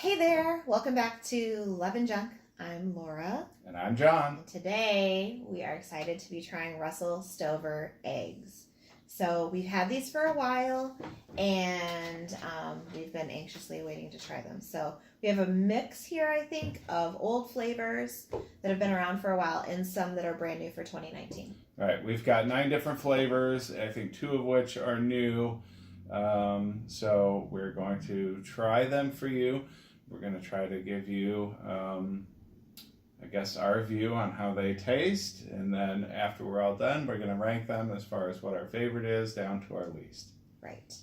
Hey there, welcome back to Love and Junk. I'm Laura. And I'm John. And today we are excited to be trying Russell Stover eggs. So we've had these for a while and we've been anxiously waiting to try them. So we have a mix here, I think, of old flavors that have been around for a while and some that are brand new for 2019. Right, we've got 9 different flavors, I think 2 of which are new. So we're going to try them for you. We're going to try to give you, I guess, our view on how they taste. And then after we're all done, we're going to rank them as far as what our favorite is down to our least. Right.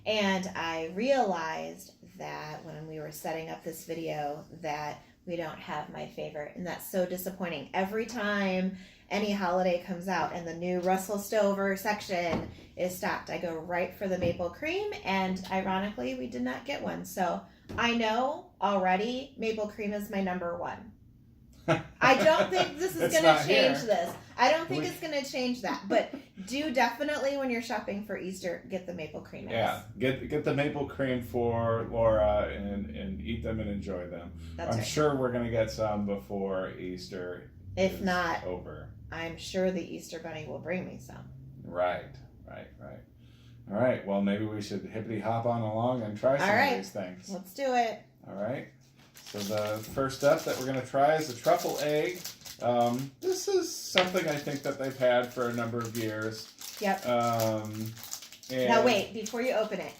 And I realized that when we were setting up this video that we don't have my favorite. And that's so disappointing. Every time any holiday comes out and the new Russell Stover section is stocked, I go right for the maple cream. And ironically, we did not get one. So I know already maple cream is my number one. I don't think this is going to change this. I don't think it's going to change that. But do definitely, when you're shopping for Easter, get the maple cream eggs. Yeah, get the maple cream for Laura and eat them and enjoy them. I'm sure we're going to get some before Easter If not, over. I'm sure the Easter Bunny will bring me some. Right. All right, well, maybe we should hippity hop on along and try some of these things. Let's do it. All right. So the first up that we're going to try is the Truffle Egg. This is something I think that they've had for a number of years. Yep. And now wait, before you open it,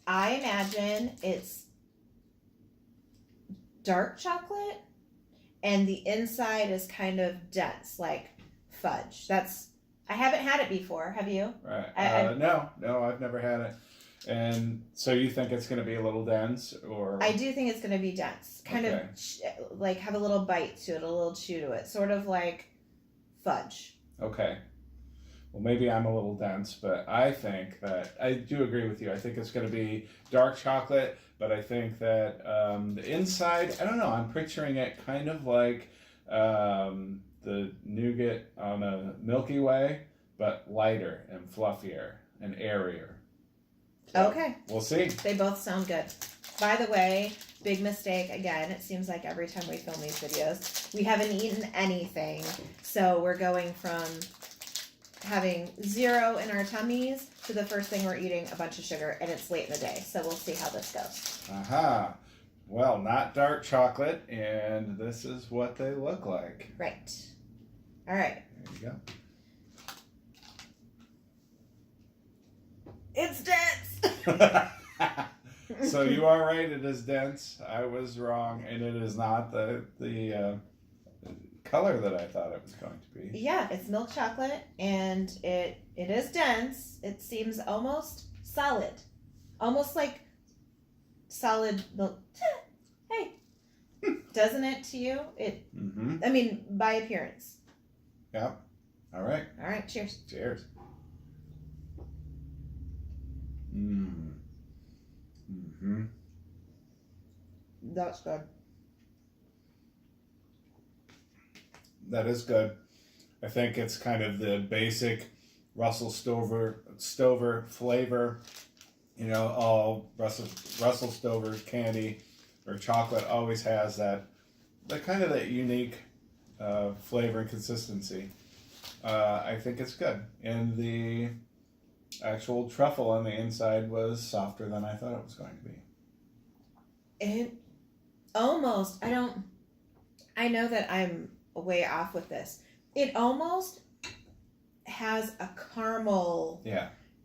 I imagine it's dark chocolate and the inside is kind of dense, like fudge. I haven't had it before. Have you? Right. No, I've never had it. And so you think it's going to be a little dense, or? I do think it's going to be dense. Kind of like have a little bite to it, a little chew to it. Sort of like fudge. Okay. Well, maybe I'm a little dense, but I think that, I do agree with you. I think it's going to be dark chocolate, but I think that the inside, I don't know, I'm picturing it kind of like the nougat on a Milky Way, but lighter and fluffier and airier. So okay. We'll see. They both sound good. By the way, big mistake again. It seems like every time we film these videos, we haven't eaten anything. So we're going from having 0 in our tummies to the first thing we're eating, a bunch of sugar, and it's late in the day. So we'll see how this goes. Aha. Well, not dark chocolate, and this is what they look like. Right. All right. There you go. It's dense. So you are right, it is dense. I was wrong, and it is not the color that I thought it was going to be. Yeah, it's milk chocolate, and it is dense. It seems almost solid. Almost like solid milk. Hey. Doesn't it to you? I mean, by appearance. Yep. All right. All right, cheers. Cheers. That's good. That is good. I think it's kind of the basic Russell Stover flavor. You know, all Russell Stover candy or chocolate always has that kind of that unique flavor and consistency. I think it's good. And the actual truffle on the inside was softer than I thought it was going to be. It almost, I know that I'm way off with this. It almost has a caramel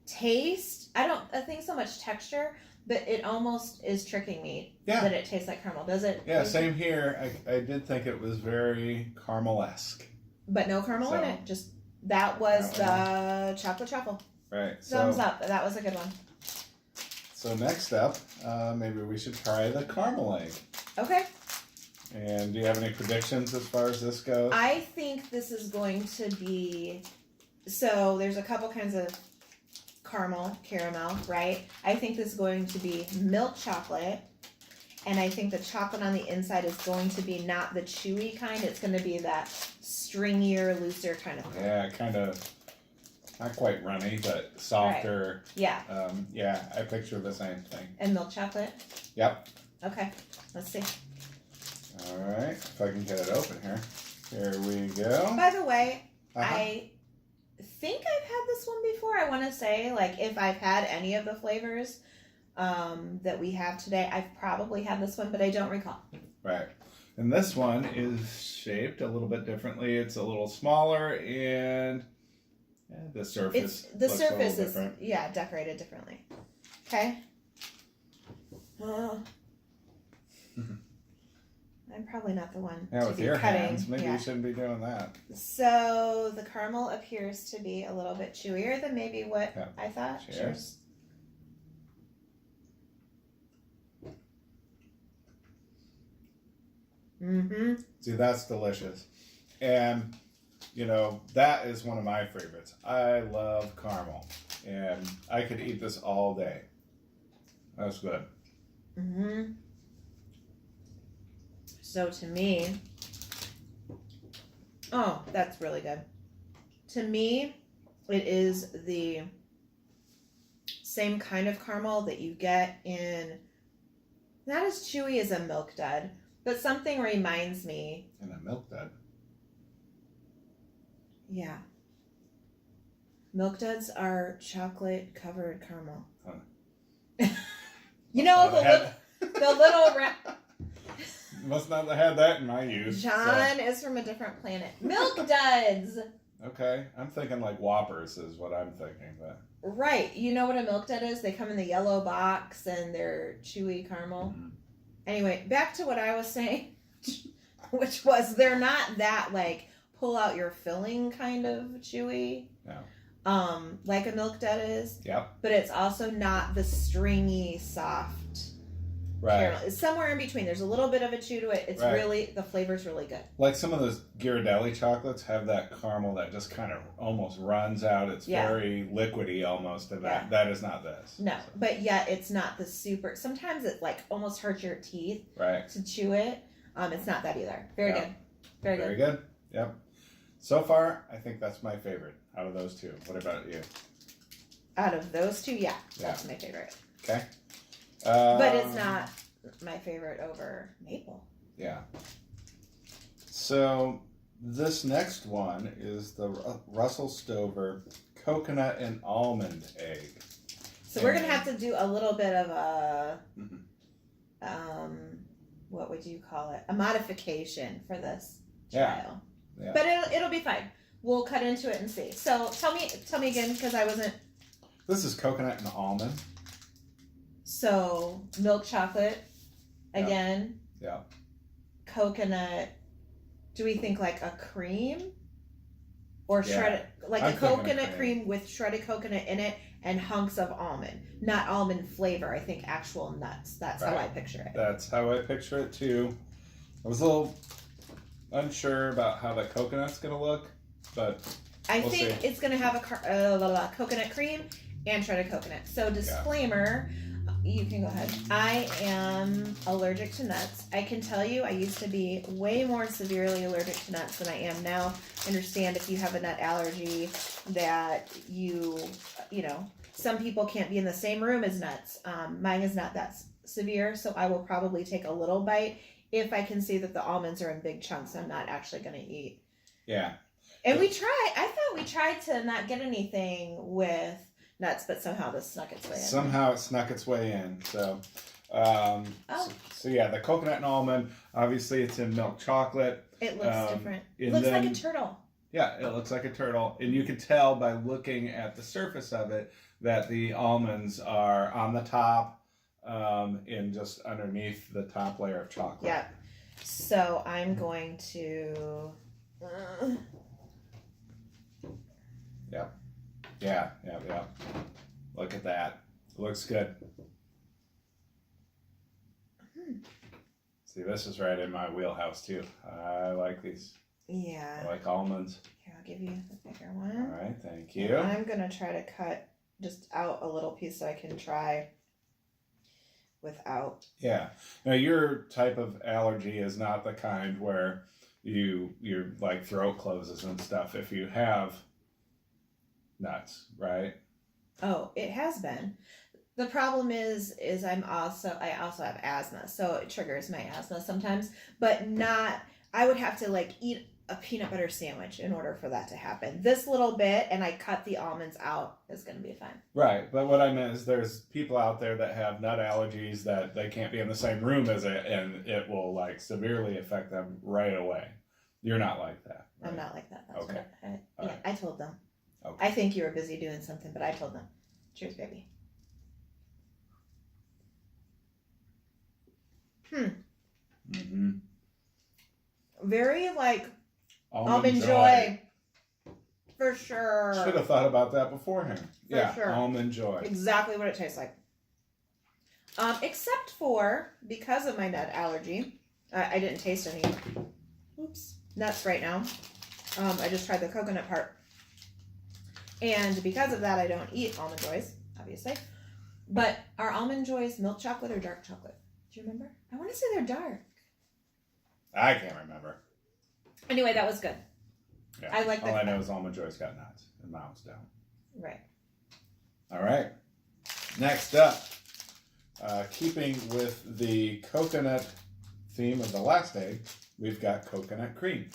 taste. I think so much texture, but it almost is tricking me that it tastes like caramel. Does it? Yeah, same here. I did think it was very caramel-esque. But no caramel in it. Just, that was the chocolate truffle. Right. Thumbs up. That was a good one. So next up, maybe we should try the caramel egg. Okay. And do you have any predictions as far as this goes? I think this is going to be, so there's a couple kinds of caramel, right? I think this is going to be milk chocolate. And I think the chocolate on the inside is going to be not the chewy kind. It's going to be that stringier, looser kind of thing. Yeah, kind of, not quite runny, but softer. Right. Yeah. Yeah, I picture the same thing. And milk chocolate? Yep. Okay. Let's see. All right, if I can get it open here. Here we go. By the way, Uh-huh. I think I've had this one before. I want to say, like, if I've had any of the flavors that we have today, I've probably had this one, but I don't recall. Right. And this one is shaped a little bit differently. It's a little smaller, and the surface looks a little different. Yeah, decorated differently. Okay. I'm probably not the one Yeah, to with be your cutting. hands, maybe you shouldn't be doing that. So the caramel appears to be a little bit chewier than maybe what I thought. Cheers. Mm-hmm. See, that's delicious. And, you know, that is one of my favorites. I love caramel. And I could eat this all day. That's good. Mm-hmm. So to me, oh, that's really good. To me, it is the same kind of caramel that you get in, not as chewy as a Milk Dud, but something reminds me. And a Milk Dud. Yeah. Milk Duds are chocolate covered caramel. Huh. You know, the little Must not have had that in my youth. John is from a different planet. Milk Duds! Okay, I'm thinking like Whoppers is what I'm thinking. But Right. You know what a Milk Dud is? They come in the yellow box and they're chewy caramel. Mm-hmm. Anyway, back to what I was saying, which was they're not that like pull out your filling kind of chewy. No. Like a Milk Dud is. Yep. But it's also not the stringy, soft caramel. It's somewhere in between. There's a little bit of a chew to it. It's really, the flavor's really good. Like some of those Ghirardelli chocolates have that caramel that just kind of almost runs out. It's very liquidy almost. And that is not this. No, but yet it's not the super, sometimes it like almost hurts your teeth to chew it. It's not that either. Very good. Very good. Yep. So far, I think that's my favorite out of those two. What about you? Out of those two, that's my favorite. Okay. But it's not my favorite over maple. Yeah. So this next one is the Russell Stover Coconut and Almond Egg. So we're going to have to do a little bit of a, what would you call it? A modification for this trial. Yeah. But it'll be fine. We'll cut into it and see. So tell me again, because I wasn't. This is coconut and almond. So milk chocolate, again. Yeah. Coconut. Do we think like a cream? Or shredded, like I'm a coconut cream with shredded coconut in it and hunks of almond. Not almond flavor, I think actual nuts. That's how I picture it. That's how I picture it too. I was a little unsure about how the coconut's going to look, but I think it's going to have a coconut cream and shredded coconut. So disclaimer, you can go ahead. I am allergic to nuts. I can tell you I used to be way more severely allergic to nuts than I am now. I understand if you have a nut allergy that you know, some people can't be in the same room as nuts. Mine is not that severe, so I will probably take a little bite if I can see that the almonds are in big chunks I'm not actually going to eat. Yeah. And I thought we tried to not get anything with nuts, but somehow this snuck its way in. Somehow it snuck its way in. So, so yeah, the coconut and almond, obviously it's in milk chocolate. It looks different. It looks like a turtle. Yeah, it looks like a turtle. And you can tell by looking at the surface of it that the almonds are on the top and just underneath the top layer of chocolate. Yeah. So I'm going to... Yeah. Look at that. Looks good. See, this is right in my wheelhouse too. I like these. Yeah. I like almonds. Here, I'll give you the bigger one. All right, thank you. And I'm going to try to cut just out a little piece so I can try without. Yeah. Now, your type of allergy is not the kind where your like throat closes and stuff if you have nuts, right? Oh, it has been. The problem is I also have asthma, so it triggers my asthma sometimes. But not. I would have to like eat a peanut butter sandwich in order for that to happen. This little bit, and I cut the almonds out, is going to be fine. Right, but what I meant is there's people out there that have nut allergies that they can't be in the same room as it, and it will like severely affect them right away. You're not like that. Right? I'm not like that. That's Okay. Right. I told them. Okay. I think you were busy doing something, but I told them. Cheers, baby. Mm-hmm. Very like Almond joy. For sure. Should have thought about that beforehand. For sure. Almond joy. Exactly what it tastes like. Except for, because of my nut allergy, I didn't taste any nuts right now. I just tried the coconut part. And because of that, I don't eat Almond Joys, obviously. But are Almond Joys milk chocolate or dark chocolate? Do you remember? I want to say they're dark. I can't remember. Anyway, that was good. Yeah. I like that. All I know is Almond Joy's got nuts and mounds down. Right. All right. Next up, keeping with the coconut theme of the last egg, we've got coconut cream.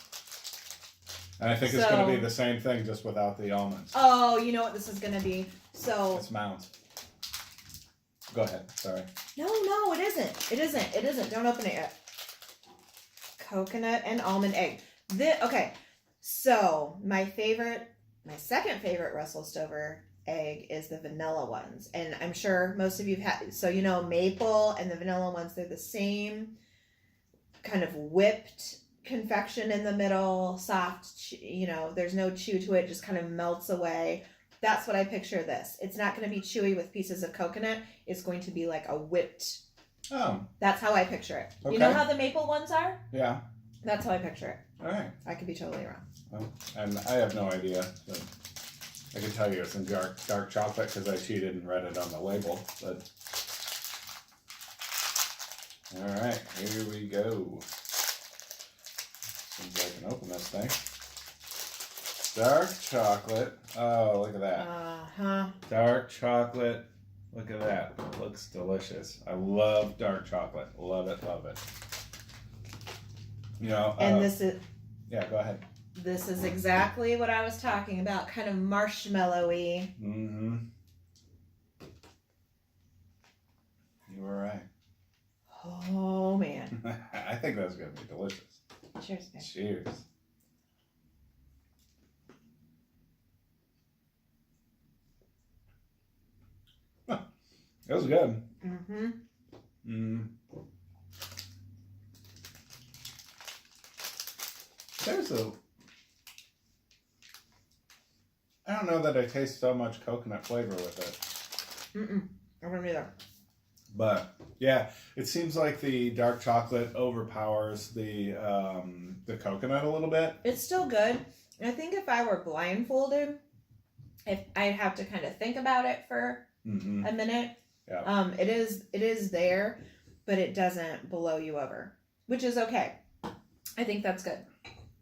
And I think it's going to be the same thing, just without the almonds. Oh, you know what this is going to be? So it's mounds. Go ahead. Sorry. No, it isn't. It isn't. Don't open it yet. Coconut and almond egg. Okay. So my second favorite Russell Stover egg is the vanilla ones. And I'm sure most of you have had, so you know, maple and the vanilla ones, they're the same kind of whipped confection in the middle, soft, you know, there's no chew to it, just kind of melts away. That's what I picture this. It's not going to be chewy with pieces of coconut. It's going to be like a whipped. Oh. That's how I picture it. Okay. You know how the maple ones are? Yeah. That's how I picture it. All right. I could be totally wrong. Well, and I have no idea. But I can tell you it's in dark chocolate because I cheated and read it on the label. But all right, here we go. Seems like I can open this thing. Dark chocolate. Oh, look at that. Uh-huh. Dark chocolate. Look at that. Looks delicious. I love dark chocolate. Love it, love it. You know. And this is. Yeah, go ahead. This is exactly what I was talking about. Kind of marshmallowy. Mm-hmm. You were right. Oh, man. I think that's going to be delicious. Cheers, man. Cheers. Huh. It was good. Mm-hmm. Mm. I don't know that I taste so much coconut flavor with it. I don't either. But yeah, it seems like the dark chocolate overpowers the coconut a little bit. It's still good. I think if I were blindfolded, if I'd have to kind of think about it for a minute. Yeah. It is there, but it doesn't blow you over, which is okay. I think that's good.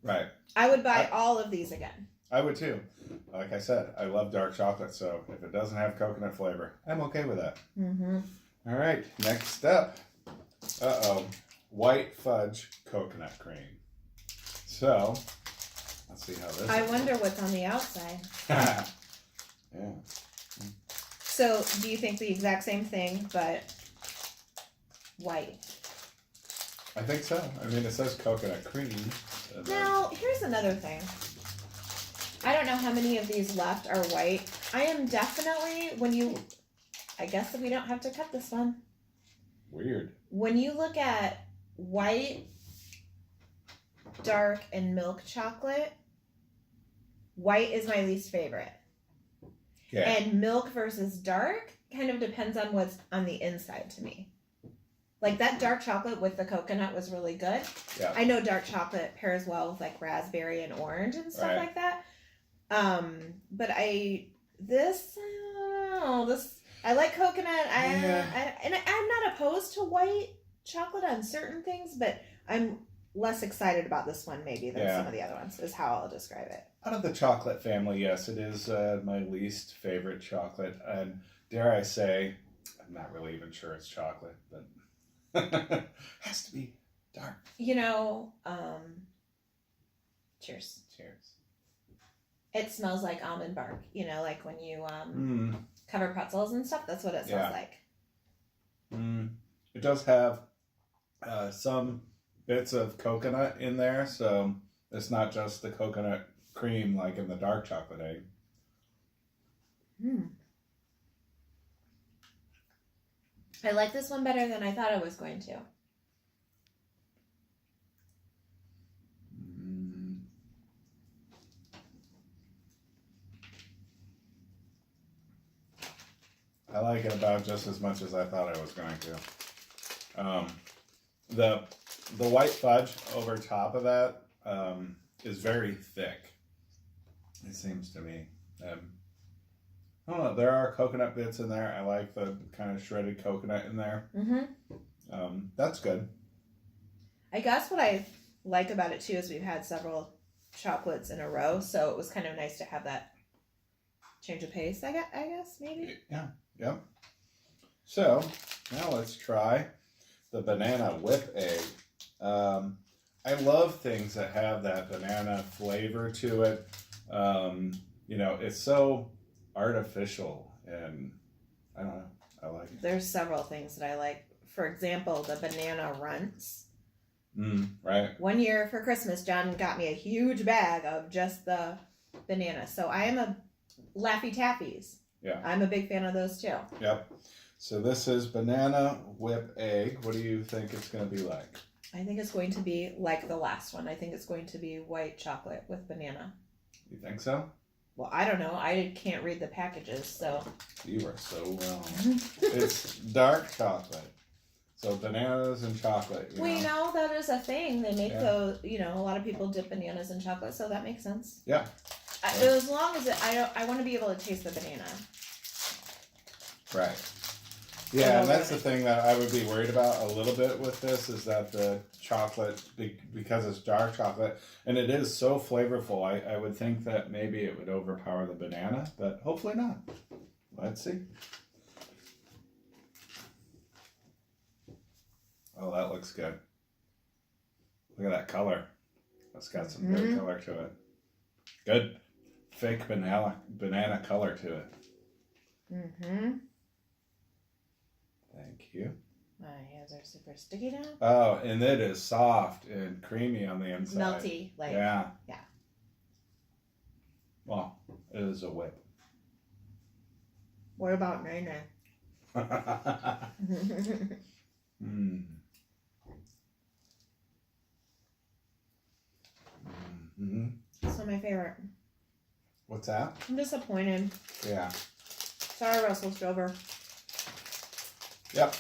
Right. I would buy all of these again. I would too. Like I said, I love dark chocolate, so if it doesn't have coconut flavor, I'm okay with that. Mm-hmm. All right, next up. White fudge coconut cream. So, let's see how this I wonder what's on the outside. Yeah. So, do you think the exact same thing, but white? I think so. I mean, it says coconut cream. Now, here's another thing. I don't know how many of these left are white. I am definitely, I guess that we don't have to cut this one. Weird. When you look at white, dark, and milk chocolate, white is my least favorite. Yeah. And milk versus dark kind of depends on what's on the inside to me. Like that dark chocolate with the coconut was really good. Yeah. I know dark chocolate pairs well with like raspberry and orange and stuff like that. But I like coconut. And I'm not opposed to white chocolate on certain things, but I'm less excited about this one maybe than some of the other ones, is how I'll describe it. Out of the chocolate family, yes, it is my least favorite chocolate. And dare I say, I'm not really even sure it's chocolate, but has to be dark. Cheers. Cheers. It smells like almond bark, like when you cover pretzels and stuff. That's what it smells like. It does have some bits of coconut in there, so it's not just the coconut cream like in the dark chocolate egg. I like this one better than I thought I was going to. I like it about just as much as I thought I was going to. The white fudge over top of that is very thick. It seems to me. I don't know. There are coconut bits in there. I like the kind of shredded coconut in there. That's good. I guess what I like about it too is we've had several chocolates in a row, so it was kind of nice to have that change of pace. I guess maybe. Yeah. Yep. So now let's try the banana whip egg. I love things that have that banana flavor to it. It's so artificial, and I don't know. I like it. There's several things that I like. For example, the banana runts. Right. One year for Christmas, John got me a huge bag of just the banana. So I am a Laffy Taffies. Yeah. I'm a big fan of those too. Yep. So this is banana whip egg. What do you think it's going to be like? I think it's going to be like the last one. I think it's going to be white chocolate with banana. You think so? Well, I don't know. I can't read the packages, so. You are so wrong. It's dark chocolate. So bananas and chocolate. That is a thing. They make those, a lot of people dip bananas in chocolate, so that makes sense. Yeah. As long as I want to be able to taste the banana. Right. Yeah, and that's the thing that I would be worried about a little bit with this is that the chocolate, because it's dark chocolate, and it is so flavorful, I would think that maybe it would overpower the banana, but hopefully not. Let's see. Oh, that looks good. Look at that color. That's got some good color to it. Good fake banana color to it. Thank you. My hands are super sticky now. Oh, and it is soft and creamy on the inside. Melty. Yeah. Yeah. Well, it is a whip. What about Nene? So my favorite. What's that? I'm disappointed. Yeah. Sorry, Russell Stover. Yep.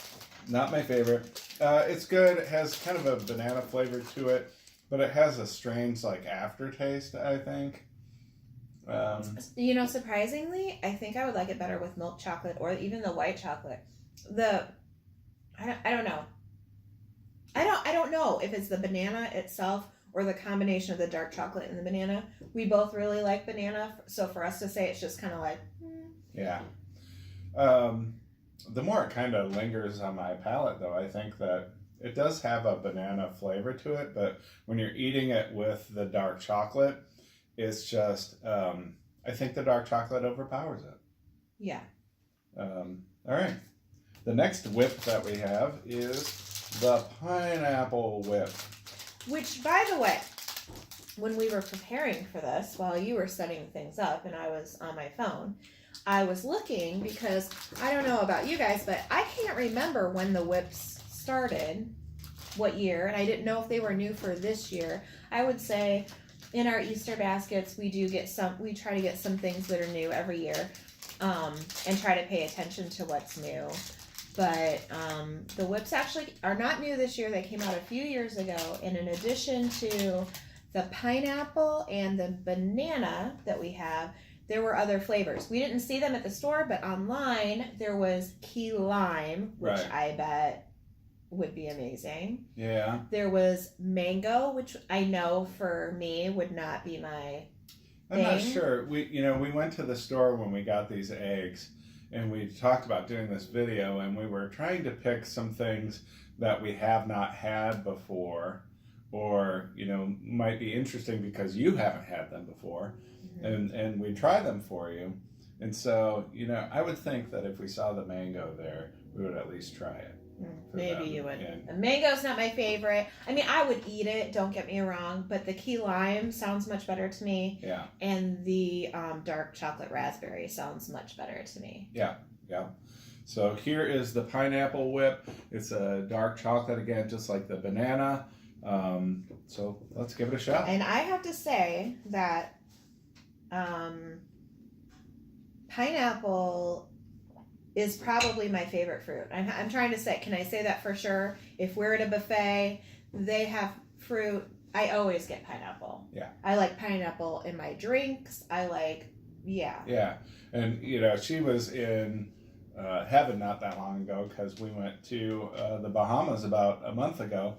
Not my favorite. It's good. It has kind of a banana flavor to it, but it has a strange aftertaste, I think. Surprisingly, I think I would like it better with milk chocolate or even the white chocolate. I don't know. I don't know if it's the banana itself or the combination of the dark chocolate and the banana. We both really like banana, so for us to say it's just kind of like... Yeah. The more it kind of lingers on my palate, though, I think that it does have a banana flavor to it, but when you're eating it with the dark chocolate, it's just, I think the dark chocolate overpowers it. Yeah. All right. The next whip that we have is the pineapple whip. Which, by the way, when we were preparing for this, while you were setting things up and I was on my phone, I was looking because I don't know about you guys, but I can't remember when the whips started, what year, and I didn't know if they were new for this year. I would say in our Easter baskets, we try to get some things that are new every year, and try to pay attention to what's new. But the whips actually are not new this year. They came out a few years ago, and in addition to the pineapple and the banana that we have, there were other flavors. We didn't see them at the store, but online there was key lime, which I bet would be amazing. Yeah. There was mango, which I know for me would not be my thing. I'm not sure. We went to the store when we got these eggs, and we talked about doing this video, and we were trying to pick some things that we have not had before, or might be interesting because you haven't had them before, and we try them for you. And so I would think that if we saw the mango there, we would at least try it. Maybe you would. The mango's not my favorite. I mean, I would eat it, don't get me wrong, but the key lime sounds much better to me. Yeah. And the dark chocolate raspberry sounds much better to me. Yeah. So here is the pineapple whip. It's a dark chocolate again, just like the banana. So let's give it a shot. And I have to say that pineapple is probably my favorite fruit. I'm trying to say, can I say that for sure? If we're at a buffet, they have fruit, I always get pineapple. Yeah. I like pineapple in my drinks. Yeah. And, she was in heaven not that long ago because we went to the Bahamas about a month ago.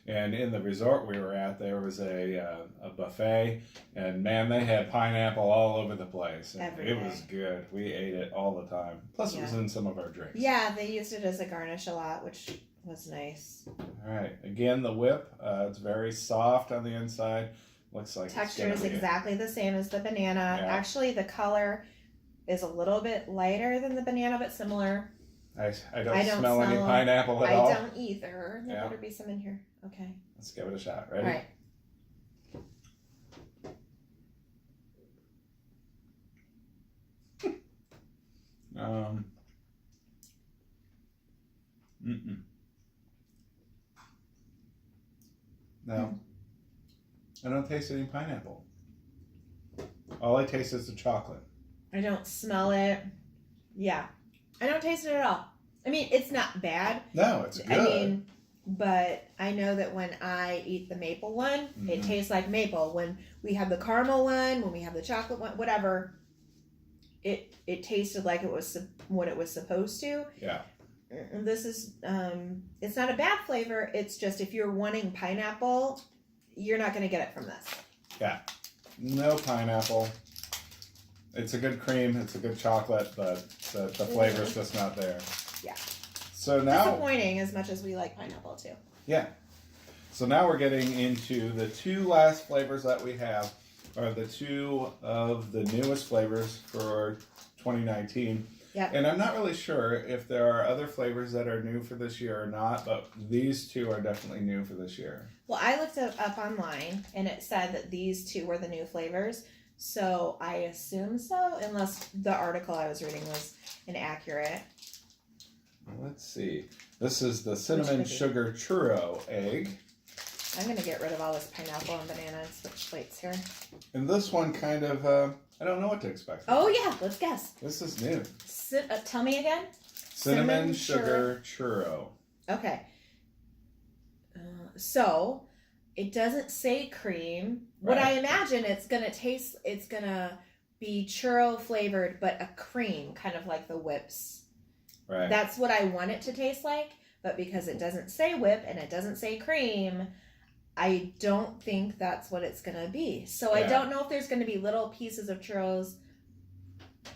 And in the resort we were at, there was a buffet, and man, they had pineapple all over the place. And it was good. We ate it all the time. Plus, it was in some of our drinks. Yeah, they used it as a garnish a lot, which was nice. All right. Again, the whip. It's very soft on the inside. Looks like texture is exactly the same as the banana. Yeah. Actually, the color is a little bit lighter than the banana, but similar. I don't smell any pineapple at all. I don't either. There better be some in here. Okay. Let's give it a shot. Ready? All right. No. I don't taste any pineapple. All I taste is the chocolate. I don't smell it. Yeah. I don't taste it at all. I mean, it's not bad. No, it's good. But I know that when I eat the maple one, it tastes like maple. When we have the caramel one, when we have the chocolate one, whatever, it tasted like it was what it was supposed to. Yeah. This is, it's not a bad flavor. It's just if you're wanting pineapple, you're not going to get it from this. Yeah. No pineapple. It's a good cream. It's a good chocolate, but the flavor is just not there. Yeah. So now, disappointing as much as we like pineapple too. Yeah. So now we're getting into the two last flavors that we have, are the two of the newest flavors for 2019. Yeah. And I'm not really sure if there are other flavors that are new for this year or not, but these two are definitely new for this year. Well, I looked it up online and it said that these two were the new flavors. So I assume so, unless the article I was reading was inaccurate. Let's see. This is the cinnamon sugar churro egg. I'm going to get rid of all this pineapple and banana and switch plates here. And this one kind of, I don't know what to expect. Oh, yeah. Let's guess. This is new. Tell me again. Cinnamon sugar churro. Okay. So, it doesn't say cream. Right. What I imagine it's going to be churro flavored, but a cream, kind of like the whips. Right. That's what I want it to taste like, but because it doesn't say whip and it doesn't say cream, I don't think that's what it's going to be. So I don't know if there's going to be little pieces of churros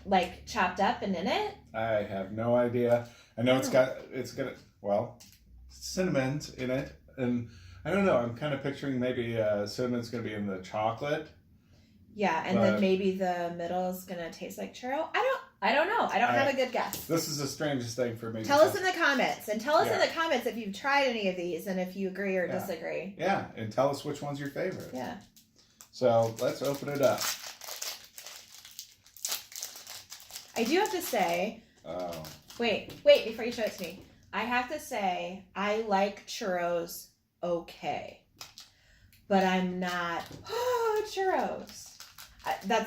like chopped up and in it. I have no idea. I know it's got cinnamon's in it, and I don't know. I'm kind of picturing maybe cinnamon's going to be in the chocolate. Yeah, and then maybe the middle is going to taste like churro. I don't know. I don't have a good guess. This is the strangest thing for me. Tell us in the comments. And tell us in the comments if you've tried any of these and if you agree or disagree. Yeah, and tell us which one's your favorite. Yeah. So let's open it up. I do have to say... Oh. Wait, before you show it to me. I have to say, I like churros okay. But I'm not... Oh, churros.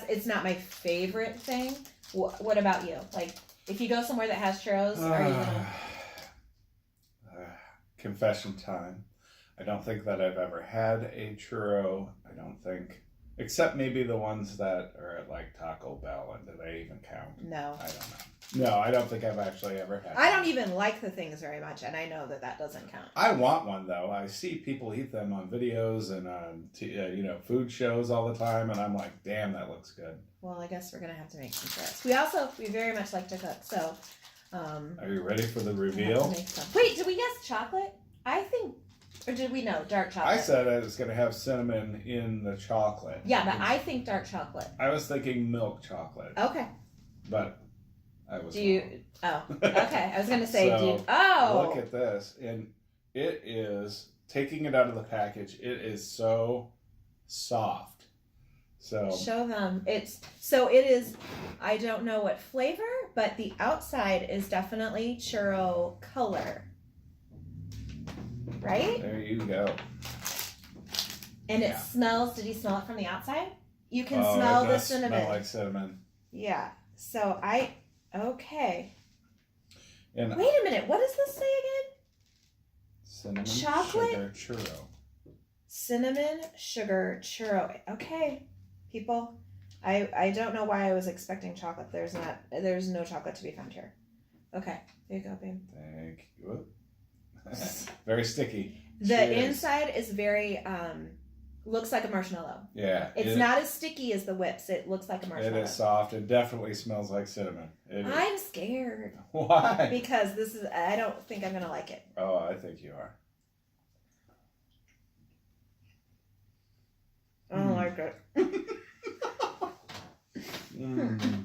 It's not my favorite thing. What about you? Like, if you go somewhere that has churros, are you gonna... Confession time. I don't think that I've ever had a churro. I don't think... Except maybe the ones that are at, like, Taco Bell. And do they even count? No. I don't know. No, I don't think I've actually ever had. I don't even like the things very much, and I know that that doesn't count. I want one though. I see people eat them on videos and on food shows all the time, and I'm like, damn, that looks good. Well, I guess we're gonna have to make some for us. We very much like to cook, so. Are you ready for the we'll reveal? have to make some. Wait, did we guess chocolate? I think, or did we know dark chocolate? I said it was going to have cinnamon in the chocolate. Yeah, but I think dark chocolate. I was thinking milk chocolate. Okay. But I was. Do you? wrong. Oh, okay. I was gonna say, So, do you? Oh. Look at this, and it is taking it out of the package. It is so soft. So Show them. It is. I don't know what flavor, but the outside is definitely churro color. Right? there you go. And it Yeah. smells. Did you smell it from the outside? You can Oh, smell it the does cinnamon. Smell like cinnamon. Yeah. So okay. And Wait a minute. What does this say again? cinnamon Chocolate? sugar churro. Cinnamon sugar churro. Okay, people. I don't know why I was expecting chocolate. There's no chocolate to be found here. Okay, there you go, babe. Thank you. Whoop. Very sticky. The Cheers. inside is very looks like a marshmallow. Yeah. It's not as sticky as the whips. It looks like a It marshmallow. is soft. It definitely smells like cinnamon. It is. I'm scared Why? because I don't think I'm gonna like it. Oh, I think you are. I don't like it. Mm.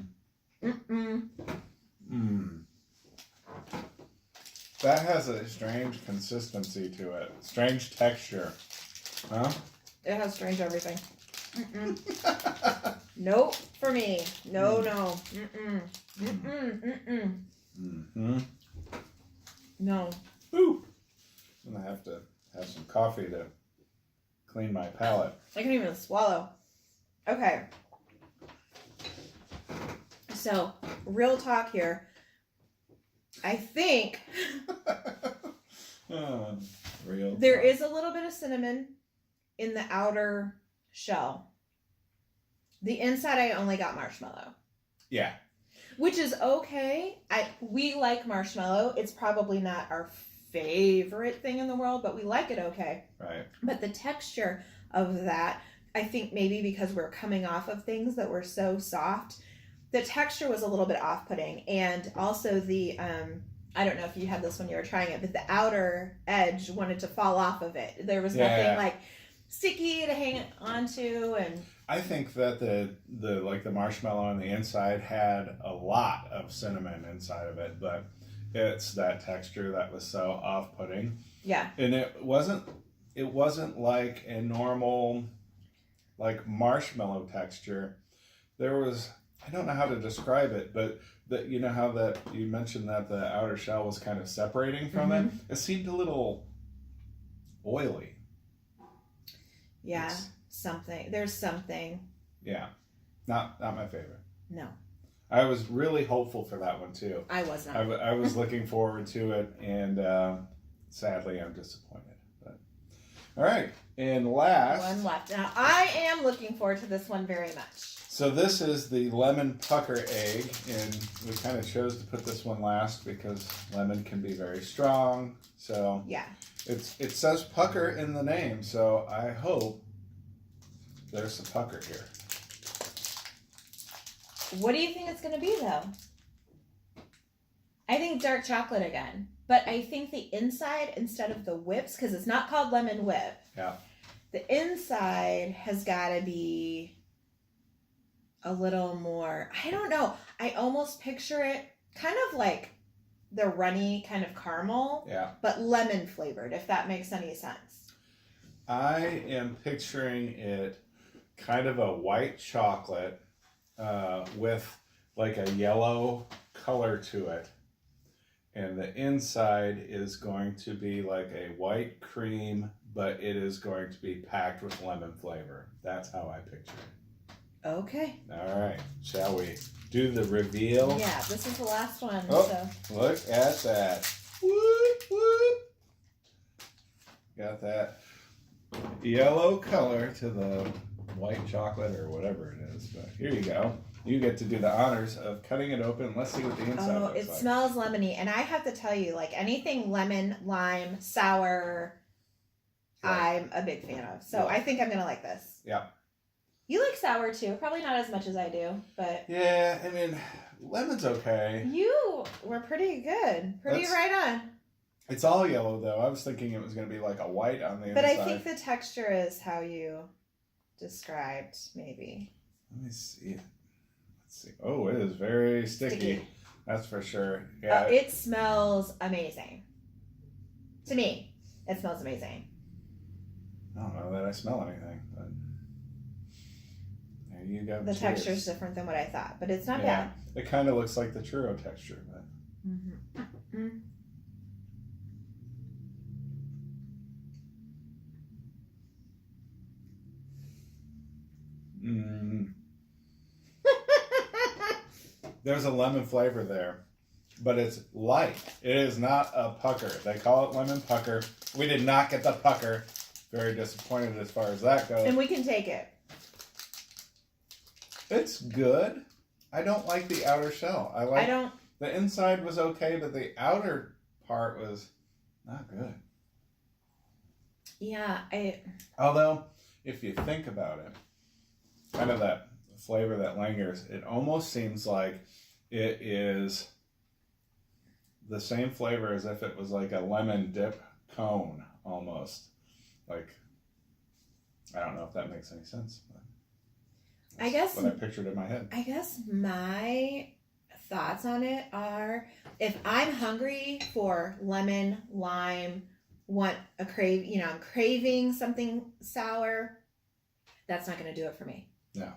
Mm-mm. Mm. That has a strange consistency to it. Strange texture. Huh? It has strange everything. Mm-mm. Nope, for me. No. Mm-mm. Mm-mm. Mm-mm. Mm-hmm. No. Ooh. I'm gonna have to have some coffee to clean my palate. I can't even swallow. Okay. So, real talk here. I think Real. there is a little bit of cinnamon in the outer shell. The inside, I only got marshmallow. Yeah. Which is okay. We like marshmallow. It's probably not our favorite thing in the world, but we like it okay. Right. But the texture of that, I think maybe because we're coming off of things that were so soft, the texture was a little bit off-putting. And also the, I don't know if you had this when you were trying it, but the outer edge wanted to fall off of it. There was nothing like sticky to hang onto, and I think that the marshmallow on the inside had a lot of cinnamon inside of it, but it's that texture that was so off-putting. yeah. And it wasn't like a normal like marshmallow texture. There was, I don't know how to describe it, but that, you know how that you mentioned that the outer shell was kind of separating from it. It seemed a little oily. Yeah. It's- There's something. Yeah, not my favorite. No, I was really hopeful for that one too. I was not. I was looking forward to it, and sadly, I'm disappointed. But all right, and last One left. Now, I am looking forward to this one very much. So this is the lemon pucker egg, and we kind of chose to put this one last because lemon can be very strong. So Yeah. it says pucker in the name, so I hope there's some pucker here. What do you think it's going to be, though? I think dark chocolate again. But I think the inside, instead of the whips, because it's not called lemon whip. Yeah. The inside has got to be a little more, I don't know. I almost picture it kind of like the runny kind of caramel, Yeah. but lemon flavored, if that makes any sense. I am picturing it kind of a white chocolate with like a yellow color to it. And the inside is going to be like a white cream, but it is going to be packed with lemon flavor. That's how I picture it. Okay. All right. Shall we do the reveal? Yeah, this is the last one. Oh. So Look at that. Whoop, whoop. Got that yellow color to the white chocolate or whatever it is. But here you go. you get to do the honors of cutting it open. Let's see what the inside Oh, looks it like. smells lemony, and I have to tell you, like anything lemon, lime, sour, Right. I'm a big fan of. So Yeah. I think I'm gonna like this. Yeah. You like sour too, probably not as much as I do, but Yeah, I mean, lemon's okay. you were pretty good, pretty That's- right on. It's all yellow though. I was thinking it was going to be like a white on the But inside. I think the texture is how you described, maybe. Let me see it. Let's see. Oh, it is very sticky. That's for sure. Yeah. It smells amazing. To me, it smells amazing. I don't know that I smell anything, but there you go. The Cheers. texture is different than what I thought, but it's not Yeah. It kind of looks like the churro texture, but. bad. Mm-hmm. Mm. There's a lemon flavor there, but it's light. It is not a pucker. They call it lemon pucker. We did not get the pucker. Very disappointed as far as that goes. And we can take it. It's good. I don't like the outer shell. I don't. The inside was okay, but the outer part was not good. Yeah, Although, if you think about it, kind of that flavor that lingers, it almost seems like it is the same flavor as if it was like a lemon dip cone, almost. Like, I don't know if that makes any sense. But I guess what I pictured in my head. I guess my thoughts on it are, if I'm hungry for lemon, lime, want a I'm craving something sour, that's not going to do it for me. No,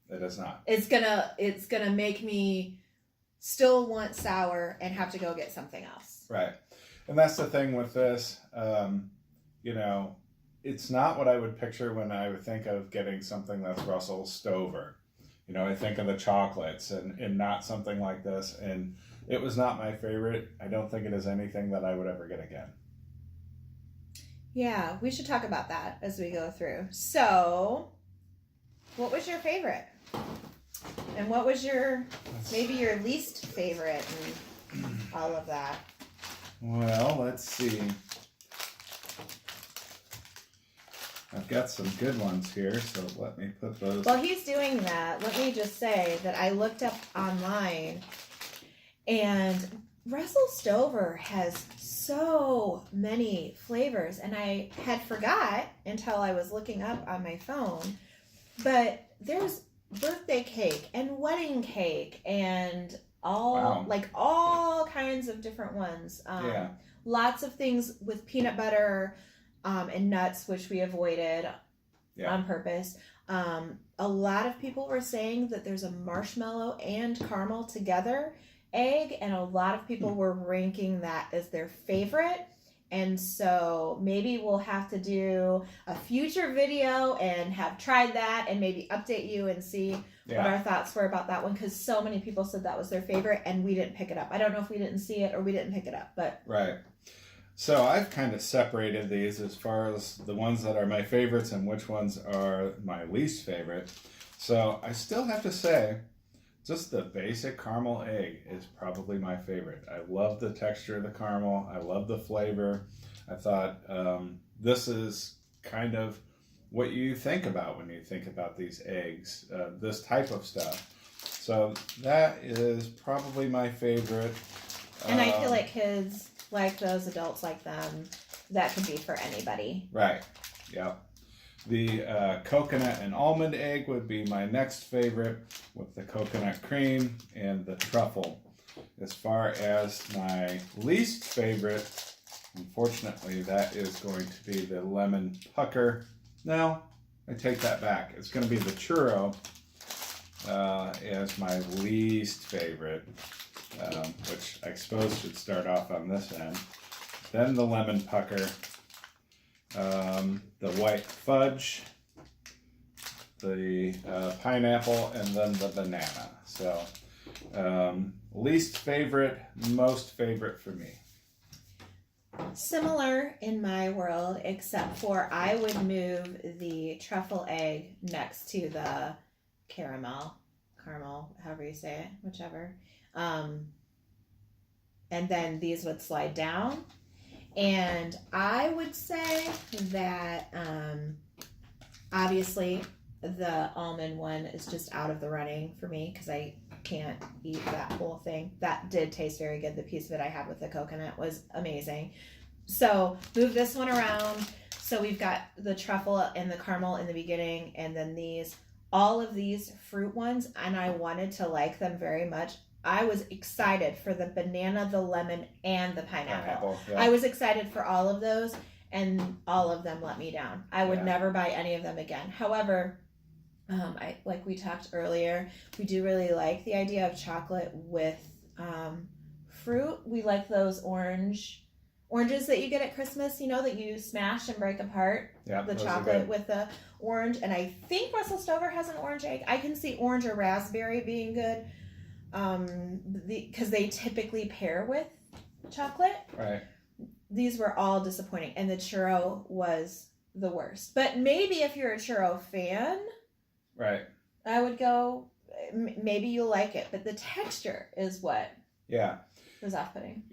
it is not. It's gonna make me still want sour and have to go get something else. Right. And that's the thing with this, it's not what I would picture when I would think of getting something that's Russell Stover. I think of the chocolates and not something like this. And it was not my favorite. I don't think it is anything that I would ever get again. Yeah, we should talk about that as we go through. So, what was your favorite? And what was maybe your least favorite and all of that? Well, let's see. I've got some good ones here, so let me put those. While he's doing that, let me just say that I looked up online, and Russell Stover has so many flavors, and I had forgot until I was looking up on my phone, but there's birthday cake and wedding cake and all kinds of different ones. Yeah. Lots of things with peanut butter and nuts, which we avoided on purpose. A lot of people were saying that there's a marshmallow and caramel together egg, and a lot of people were ranking that as their favorite. And so maybe we'll have to do a future video and have tried that and maybe update you and see what our thoughts were about that one, because so many people said that was their favorite and we didn't pick it up. I don't know if we didn't see it or we didn't pick it up, but right. So I've kind of separated these as far as the ones that are my favorites and which ones are my least favorite. So I still have to say, just the basic caramel egg is probably my favorite. I love the texture of the caramel. I love the flavor. I thought this is kind of what you think about when you think about these eggs, this type of stuff. So that is probably my favorite. And I feel like kids like those, adults like them, that could be for anybody. Right. Yep. The coconut and almond egg would be my next favorite, with the coconut cream and the truffle. As far as my least favorite, unfortunately, that is going to be the lemon pucker. No, I take that back. It's going to be the churro as my least favorite, which I suppose should start off on this end. Then the lemon pucker. The white fudge, the pineapple, and then the banana. So, least favorite, most favorite for me. Similar in my world, except for I would move the truffle egg next to the caramel caramel, however you say it, whichever. And then these would slide down. And I would say that obviously the almond one is just out of the running for me because I can't eat that whole thing. That did taste very good. The piece of it I had with the coconut was amazing. So move this one around. So we've got the truffle and the caramel in the beginning, and then all of these fruit ones, and I wanted to like them very much. I was excited for the banana, the lemon, and the pineapple. Yeah. I was excited for all of those, and all of them let me down. I would never buy any of them again. However, like we talked earlier, we do really like the idea of chocolate with fruit. We like those oranges that you get at Christmas, that you smash and break apart. Yeah, the chocolate with the orange. And I think Russell Stover has an orange egg. I can see orange or raspberry being good because they typically pair with chocolate. Right. These were all disappointing. And the churro was the worst. But maybe if you're a churro fan, right, I would go, maybe you'll like it. But the texture is what was off-putting.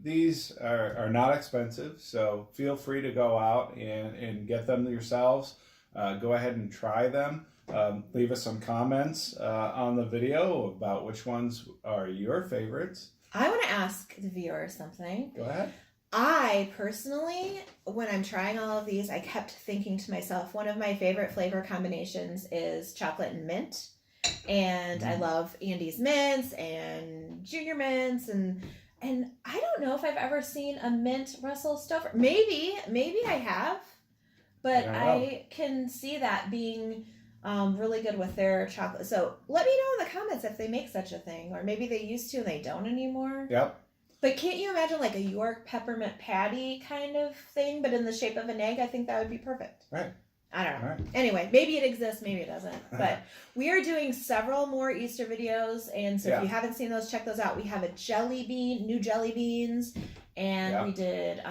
These are not expensive, so feel free to go out and get them yourselves. Go ahead and try them. Leave us some comments on the video about which ones are your favorites. I want to ask the viewers something. Go ahead. I personally, when I'm trying all of these, I kept thinking to myself, one of my favorite flavor combinations is chocolate and mint. And I love Andy's mints and Junior mints and I don't know if I've ever seen a mint Russell Stover. Maybe I have, but I can see that being really good with their chocolate. So let me know in the comments if they make such a thing, or maybe they used to and they don't anymore. Yep. But can't you imagine like a York peppermint patty kind of thing, but in the shape of an egg? I think that would be perfect. Right. I don't know. Right. Anyway, maybe it exists, maybe it doesn't. But we are doing several more Easter videos, and so if you haven't seen those, check those out. We have new jelly beans, and we did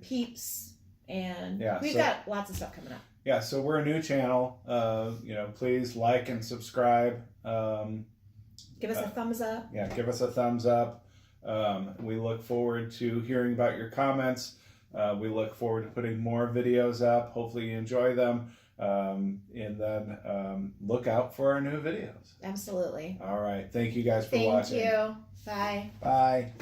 Peeps, and we've got lots of stuff coming up. Yeah, so we're a new channel. Please like and subscribe. Give us a thumbs up. Yeah, give us a thumbs up. We look forward to hearing about your comments. We look forward to putting more videos up. Hopefully you enjoy them. And then look out for our new videos. Absolutely. All right. Thank you guys for watching. Thank you. Bye. Bye.